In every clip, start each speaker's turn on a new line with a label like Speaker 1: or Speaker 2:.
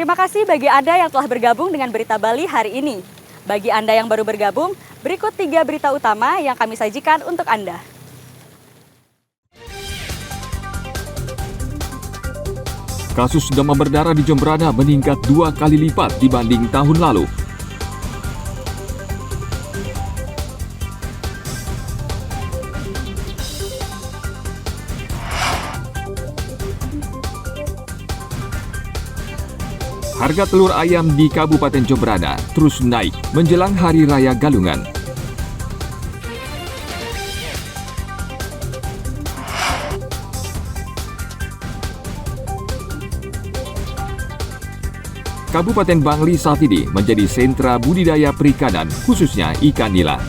Speaker 1: Terima kasih bagi Anda yang telah bergabung dengan Berita Bali hari ini. Bagi Anda yang baru bergabung, berikut 3 berita utama yang kami sajikan untuk Anda.
Speaker 2: Kasus demam berdarah di Jemberana meningkat 2 kali lipat dibanding tahun lalu. Harga telur ayam di Kabupaten Jemberana terus naik menjelang Hari Raya Galungan. Kabupaten Bangli saat ini menjadi sentra budidaya perikanan, khususnya ikan nila.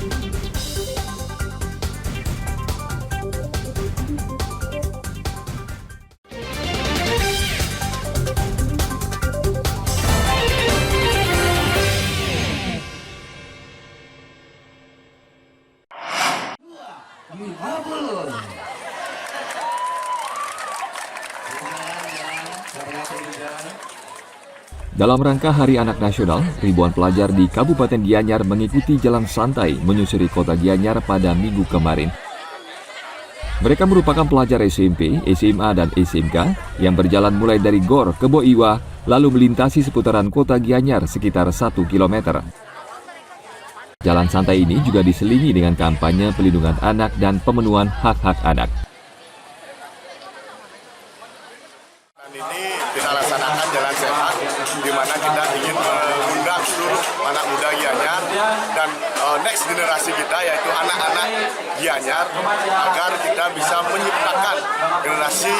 Speaker 2: Dalam rangka Hari Anak Nasional, ribuan pelajar di Kabupaten Gianyar mengikuti jalan santai menyusuri kota Gianyar pada Minggu kemarin. Mereka merupakan pelajar SMP, SMA, dan SMK yang berjalan mulai dari Gor ke Boiwa, lalu melintasi seputaran kota Gianyar sekitar 1 km. Jalan santai ini juga diselingi dengan kampanye pelindungan anak dan pemenuhan hak-hak anak.
Speaker 3: Ini kita laksanakan jalan sehat, di mana kita ingin mengundang seluruh anak muda Gianyar dan next generasi kita, yaitu anak-anak Gianyar, agar kita bisa menciptakan generasi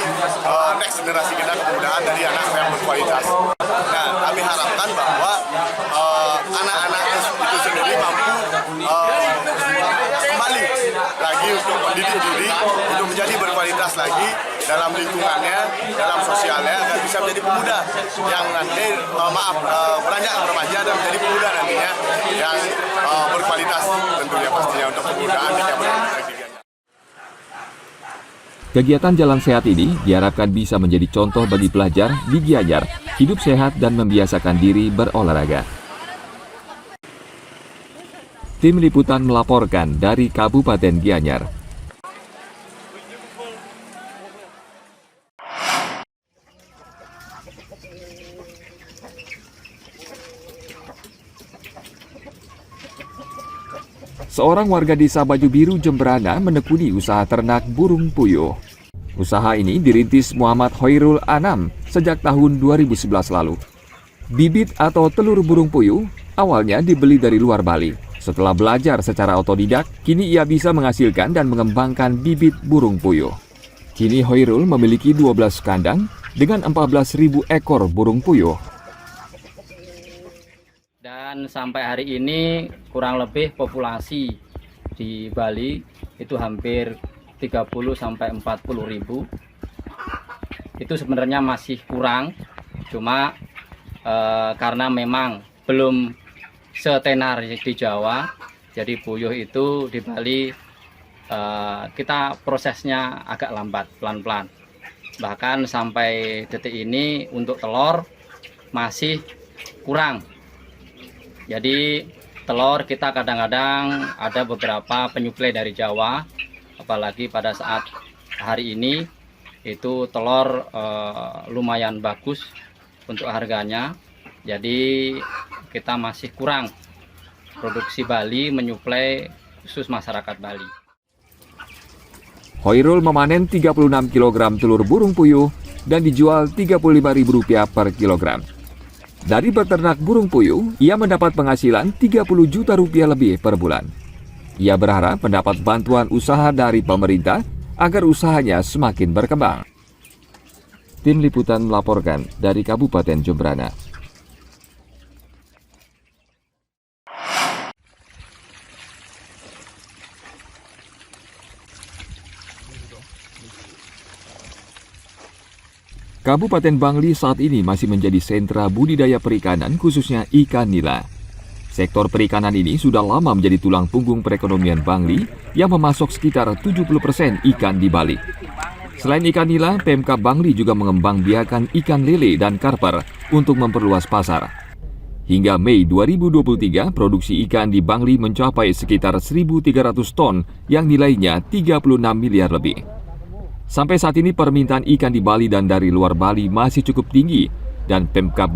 Speaker 3: next generasi kita, kemudaan dari anak yang berkualitas. Nah, kami harapkan bahwa anak-anak itu sendiri mampu kembali lagi untuk mendidik diri, untuk menjadi berkualitas lagi dalam lingkungannya, dalam sosialnya, agar bisa menjadi pemuda yang nanti, beranjak remaja dan menjadi pemuda nantinya yang berkualitas tentunya pastinya untuk kemudaan di Kabupaten Gianyar.
Speaker 2: Kegiatan jalan sehat ini diharapkan bisa menjadi contoh bagi pelajar di Gianyar hidup sehat dan membiasakan diri berolahraga. Tim Liputan melaporkan dari Kabupaten Gianyar. Seorang warga desa Baju Biru, Jemberana menekuni usaha ternak burung puyuh. Usaha ini dirintis Muhammad Hoirul Anam sejak tahun 2011 lalu. Bibit atau telur burung puyuh awalnya dibeli dari luar Bali. Setelah belajar secara otodidak, kini ia bisa menghasilkan dan mengembangkan bibit burung puyuh. Kini Hoirul memiliki 12 kandang dengan 14.000 ekor burung puyuh.
Speaker 4: Dan sampai hari ini kurang lebih populasi di Bali itu hampir 30-40 ribu. Itu sebenarnya masih kurang, cuma karena memang belum setenar di Jawa, jadi puyuh itu di Bali kita prosesnya agak lambat, pelan-pelan. Bahkan sampai detik ini untuk telur masih kurang. Jadi telur kita kadang-kadang ada beberapa penyuplai dari Jawa, apalagi pada saat hari ini itu telur lumayan bagus untuk harganya. Jadi kita masih kurang produksi Bali menyuplai khusus masyarakat Bali.
Speaker 2: Hoirul memanen 36 kg telur burung puyuh dan dijual Rp35.000 per kilogram. Dari beternak burung puyuh, ia mendapat penghasilan Rp30 juta lebih per bulan. Ia berharap mendapat bantuan usaha dari pemerintah agar usahanya semakin berkembang. Tim Liputan melaporkan dari Kabupaten Jemberana. Kabupaten Bangli saat ini masih menjadi sentra budidaya perikanan, khususnya ikan nila. Sektor perikanan ini sudah lama menjadi tulang punggung perekonomian Bangli yang memasok sekitar 70% ikan di Bali. Selain ikan nila, Pemkab Bangli juga mengembangbiakan ikan lele dan karper untuk memperluas pasar. Hingga Mei 2023, produksi ikan di Bangli mencapai sekitar 1.300 ton yang nilainya 36 miliar lebih. Sampai saat ini permintaan ikan di Bali dan dari luar Bali masih cukup tinggi dan Pemkab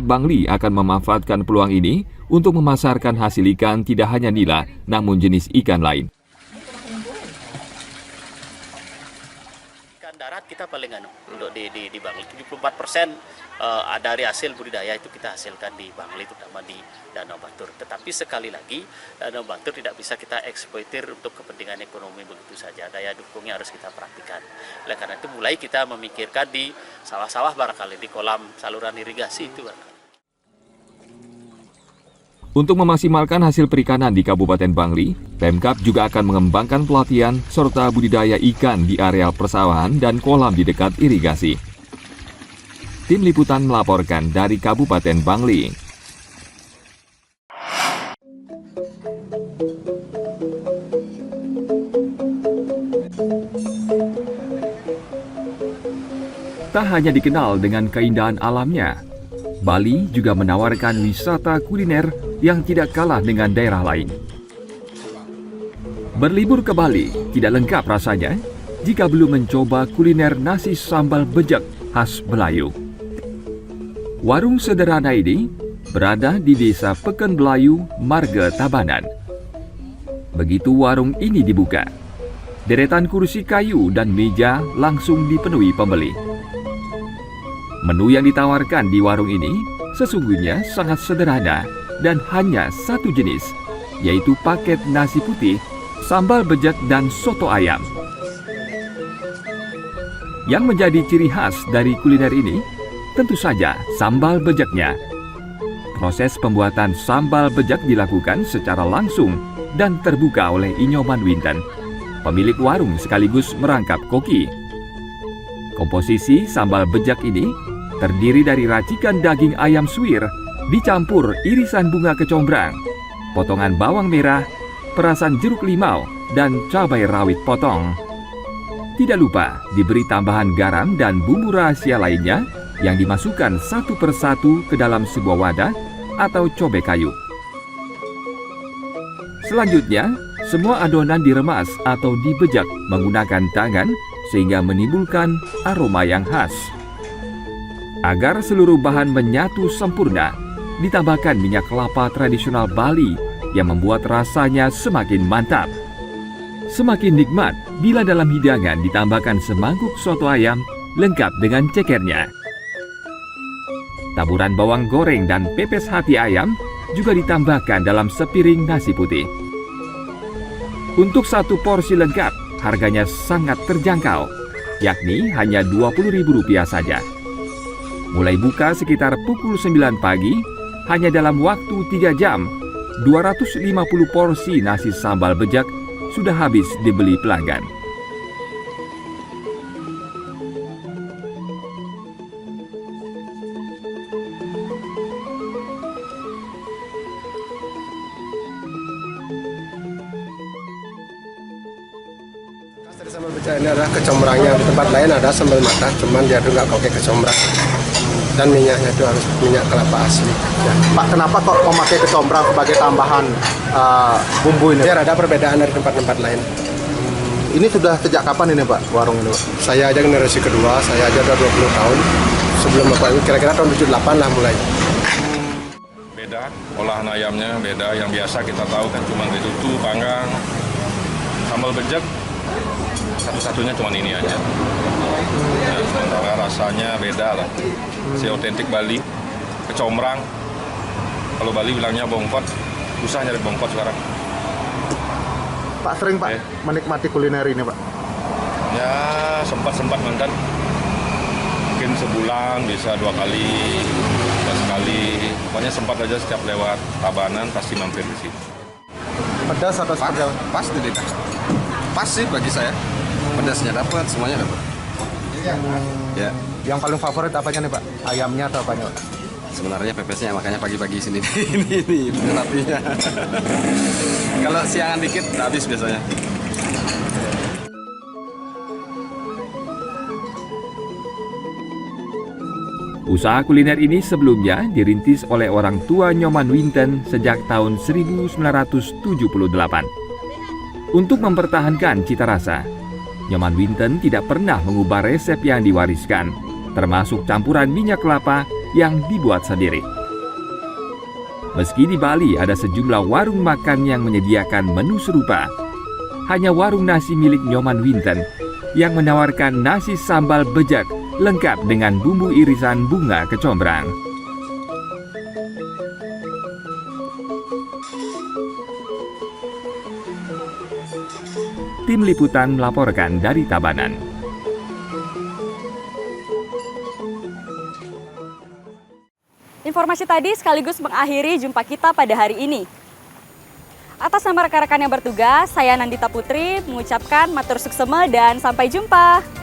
Speaker 2: Bangli akan memanfaatkan peluang ini untuk memasarkan hasil ikan tidak hanya nila namun jenis ikan lain.
Speaker 5: Ikan darat kita paling untuk di Bangli 74% dari hasil budidaya itu kita hasilkan di Bangli, terutama di Danau Batur. Tetapi sekali lagi Danau Batur tidak bisa kita eksploitir untuk kepentingan ekonomi begitu saja. Daya dukungnya harus kita perhatikan. Oleh karena itu mulai kita memikirkan di sawah-sawah barangkali, di kolam saluran irigasi itu barangkali.
Speaker 2: Untuk memaksimalkan hasil perikanan di Kabupaten Bangli, Pemkab juga akan mengembangkan pelatihan serta budidaya ikan di areal persawahan dan kolam di dekat irigasi. Tim Liputan melaporkan dari Kabupaten Bangli. Tak hanya dikenal dengan keindahan alamnya, Bali juga menawarkan wisata kuliner yang tidak kalah dengan daerah lain. Berlibur ke Bali tidak lengkap rasanya jika belum mencoba kuliner nasi sambal bejek khas Melayu. Warung sederhana ini berada di Desa Peken Belayu, Marga Tabanan. Begitu warung ini dibuka, deretan kursi kayu dan meja langsung dipenuhi pembeli. Menu yang ditawarkan di warung ini sesungguhnya sangat sederhana dan hanya satu jenis, yaitu paket nasi putih, sambal bejek dan soto ayam. Yang menjadi ciri khas dari kuliner ini tentu saja sambal bejeknya. Proses pembuatan sambal bejek dilakukan secara langsung dan terbuka oleh Inyoman Winten, pemilik warung sekaligus merangkap koki. Komposisi sambal bejek ini terdiri dari racikan daging ayam suwir dicampur irisan bunga kecombrang, potongan bawang merah, perasan jeruk limau, dan cabai rawit potong. Tidak lupa diberi tambahan garam dan bumbu rahasia lainnya yang dimasukkan satu persatu ke dalam sebuah wadah atau cobek kayu. Selanjutnya, semua adonan diremas atau dibejek menggunakan tangan sehingga menimbulkan aroma yang khas. Agar seluruh bahan menyatu sempurna, ditambahkan minyak kelapa tradisional Bali yang membuat rasanya semakin mantap. Semakin nikmat bila dalam hidangan ditambahkan semangkuk soto ayam lengkap dengan cekernya. Taburan bawang goreng dan pepes hati ayam juga ditambahkan dalam sepiring nasi putih. Untuk satu porsi lengkap, harganya sangat terjangkau, yakni hanya Rp20.000 saja. Mulai buka sekitar pukul 9 pagi, hanya dalam waktu 3 jam, 250 porsi nasi sambal bejek sudah habis dibeli pelanggan.
Speaker 6: Sambal bejek ini adalah kecombrangnya. Di tempat lain ada sambal matah, cuman dia tuh nggak pakai kecombrang. Dan minyaknya itu harus minyak kelapa asli. Ya.
Speaker 7: Pak, kenapa kok memakai kecombrang sebagai tambahan bumbu ini?
Speaker 6: Biar ada perbedaan dari tempat-tempat lain.
Speaker 7: Ini sudah sejak kapan ini Pak, warung ini Pak?
Speaker 6: Saya aja generasi kedua, saya aja udah 20 tahun. Sebelum Bapak ini kira-kira tahun 78 lah mulai.
Speaker 8: Beda, olahan ayamnya beda. Yang biasa kita tahu kan cuma ditutu, panggang, sambal bejek. Satu-satunya cuma ini aja. Ya, sementara rasanya beda lah. Si otentik Bali, kecombrang. Kalau Bali bilangnya bongkot, susah nyari bongkot sekarang.
Speaker 7: Pak sering Pak menikmati kuliner ini Pak?
Speaker 8: Ya sempat mantan. Mungkin sebulan bisa 2 kali, 3 kali. Pokoknya sempat aja setiap lewat Tabanan pasti mampir di sini.
Speaker 7: Pedas atau seperti apa?
Speaker 9: Pas tidak. Pas sih bagi saya. Pedasnya dapat, semuanya dapat. Ya.
Speaker 7: Yang paling favorit apanya nih Pak? Ayamnya atau apanya Pak?
Speaker 9: Sebenarnya pepesnya makanya pagi-pagi sini ini tetapinya. Kalau siangan dikit habis biasanya.
Speaker 2: Usaha kuliner ini sebelumnya dirintis oleh orang tua Nyoman Winten sejak tahun 1978. Untuk mempertahankan cita rasa, Nyoman Winten tidak pernah mengubah resep yang diwariskan, termasuk campuran minyak kelapa yang dibuat sendiri. Meski di Bali ada sejumlah warung makan yang menyediakan menu serupa, hanya warung nasi milik Nyoman Winten yang menawarkan nasi sambal bejek lengkap dengan bumbu irisan bunga kecombrang. Tim Liputan melaporkan dari Tabanan.
Speaker 1: Informasi tadi sekaligus mengakhiri jumpa kita pada hari ini. Atas nama rekan-rekan yang bertugas, saya Nandita Putri mengucapkan matur suksema dan sampai jumpa.